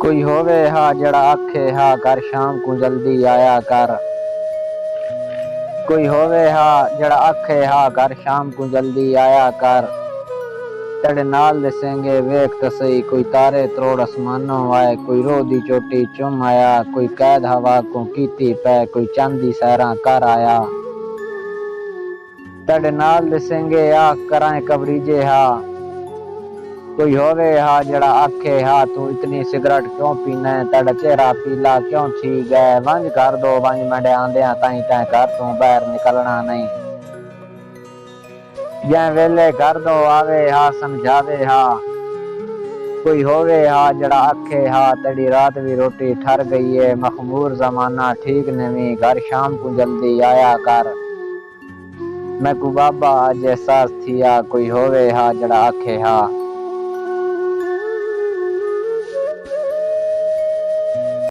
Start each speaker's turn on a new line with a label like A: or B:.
A: कोई होवे हा जड़ा आखे हा कर शाम को जल्दी आया कर। कोई होवे हा जड़ा आखे हा कर शाम को जल्दी आया कर। तेरे नाल दसेंगे वेख तो सही कोई तारे त्रोड़ आसमानों आए, कोई रो दी चोटी चुम आया, कोई कैद हवा को कीती पै, कोई चांदी सैरा कर आया। तेरे नाल दसेंगे आ कराए कबरीजे हा। कोई होवे हा जड़ा आखे हा तू इतनी सिगरेट क्यों पीना, तेरा चेहरा पीला क्यों थी गए। वंज कर दो वंज मंडे आंदिया ताई तै घर तू बाहर निकलना नहीं। जै वेले घर दो आवे हा समझावे हा। कोई होवे हा जड़ा आखे हा तेरी रात भी रोटी ठर गई है, मखमूर जमाना ठीक नहीं घर शाम को जल्दी आया कर। मैं को बाबा आज एहसास थिया कोई होवे हा जड़ा आखे हा